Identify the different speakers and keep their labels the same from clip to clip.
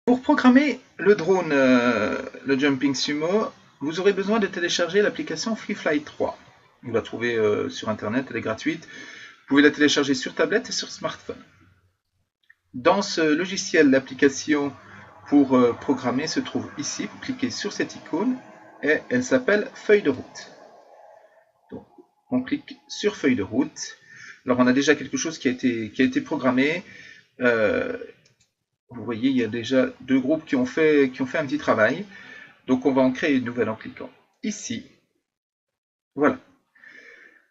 Speaker 1: Pour programmer le drone, le Jumping Sumo, vous aurez besoin de télécharger l'application FreeFly 3. Vous la trouvez sur internet, elle est gratuite. Vous pouvez la télécharger sur tablette et sur smartphone. Dans ce logiciel, l'application pour programmer se trouve ici. Vous cliquez sur cette icône et elle s'appelle Feuille de route. Donc, on clique sur Feuille de route. Alors on a déjà quelque chose qui a été programmé. Vous voyez, il y a déjà deux groupes qui ont fait un petit travail. Donc on va en créer une nouvelle en cliquant ici. Voilà.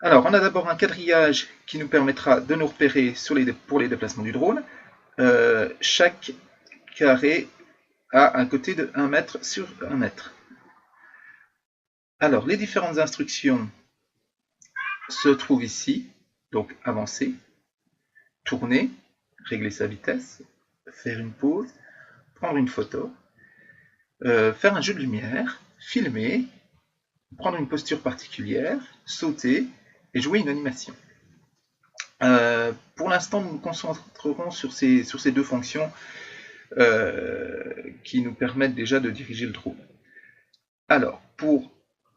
Speaker 1: Alors on a d'abord un quadrillage qui nous permettra de nous repérer pour les déplacements du drone. Chaque carré a un côté de 1 mètre sur 1 mètre. Alors les différentes instructions se trouvent ici. Donc avancer, tourner, régler sa vitesse, faire une pause, prendre une photo, faire un jeu de lumière, filmer, prendre une posture particulière, sauter et jouer une animation. Pour l'instant, nous nous concentrerons sur ces deux fonctions qui nous permettent déjà de diriger le drone. Alors, pour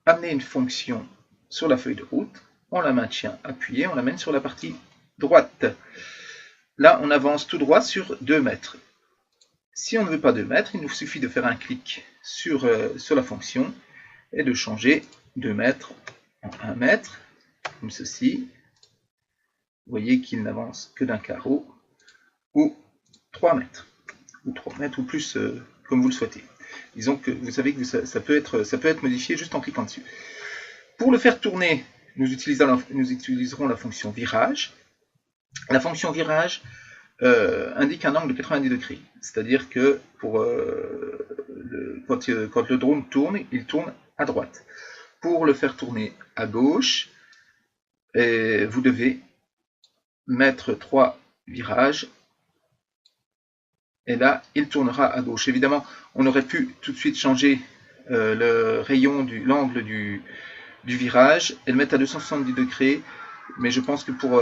Speaker 1: amener une fonction sur la feuille de route, on la maintient appuyée, on l'amène sur la partie droite. Là, on avance tout droit sur 2 mètres. Si on ne veut pas 2 mètres, il nous suffit de faire un clic sur la fonction et de changer 2 mètres en 1 mètre, comme ceci. Vous voyez qu'il n'avance que d'un carreau, ou 3 mètres, ou plus, comme vous le souhaitez. Disons que vous savez que ça peut être modifié juste en cliquant dessus. Pour le faire tourner, nous utiliserons la fonction virage. La fonction virage indique un angle de 90 degrés, c'est-à-dire que quand le drone tourne, il tourne à droite. Pour le faire tourner à gauche, vous devez mettre 3 virages, et là, il tournera à gauche. Évidemment, on aurait pu tout de suite changer le rayon, l'angle du virage, et le mettre à 270 degrés, mais je pense que pour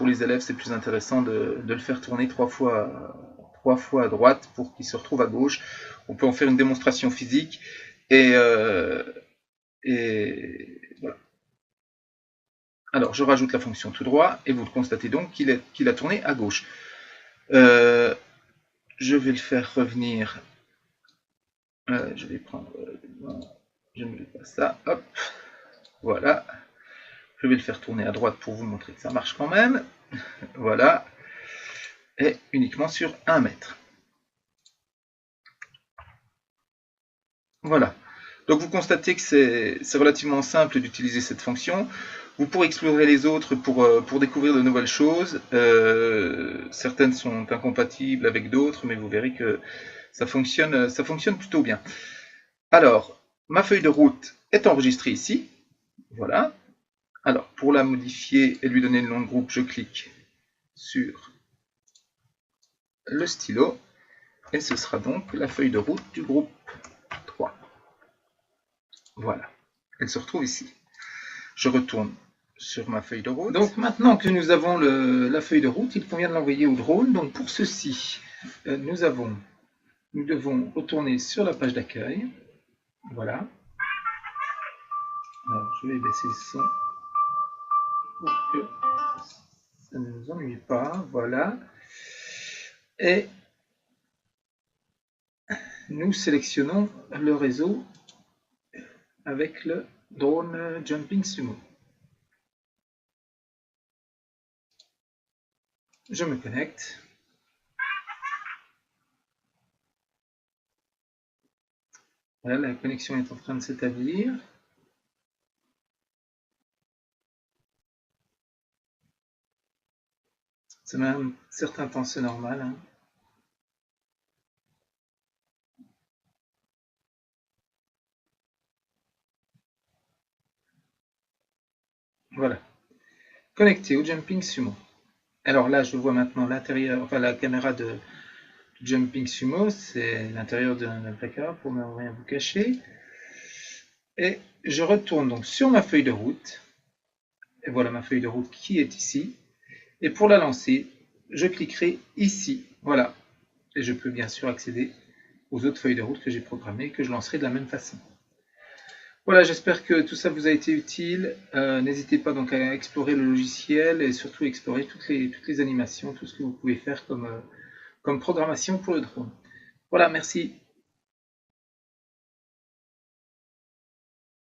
Speaker 1: les élèves, c'est plus intéressant de le faire tourner 3 fois à droite pour qu'il se retrouve à gauche. On peut en faire une démonstration physique, et voilà. Alors, je rajoute la fonction tout droit, et vous constatez donc qu'il a tourné à gauche. Je vais le faire revenir. Je vais prendre. Je ne veux pas ça. Hop. Voilà. Je vais le faire tourner à droite pour vous montrer que ça marche quand même. Voilà. Et uniquement sur 1 mètre. Voilà. Donc vous constatez que c'est relativement simple d'utiliser cette fonction. Vous pourrez explorer les autres pour découvrir de nouvelles choses. Certaines sont incompatibles avec d'autres, mais vous verrez que ça fonctionne plutôt bien. Alors, ma feuille de route est enregistrée ici. Voilà. Alors, pour la modifier et lui donner le nom de groupe, je clique sur le stylo. Et ce sera donc la feuille de route du groupe 3. Voilà. Elle se retrouve ici. Je retourne sur ma feuille de route. Donc maintenant que nous avons la feuille de route, il convient de l'envoyer au drone. Donc pour ceci, nous devons retourner sur la page d'accueil. Voilà. Alors je vais baisser le son pour que ça ne nous ennuie pas. Voilà. Et nous sélectionnons le réseau avec le drone Jumping Sumo. Je me connecte. Voilà, la connexion est en train de s'établir. Ça met un certain temps, c'est normal. Hein. Voilà. Connecté au Jumping Sumo. Alors là, je vois maintenant l'intérieur, enfin la caméra de Jumping Sumo, c'est l'intérieur d'un placard pour ne rien vous cacher. Et je retourne donc sur ma feuille de route. Et voilà ma feuille de route qui est ici. Et pour la lancer, je cliquerai ici. Voilà. Et je peux bien sûr accéder aux autres feuilles de route que j'ai programmées, que je lancerai de la même façon. Voilà, j'espère que tout ça vous a été utile. N'hésitez pas donc à explorer le logiciel et surtout explorer toutes les animations, tout ce que vous pouvez faire comme programmation pour le drone. Voilà, merci.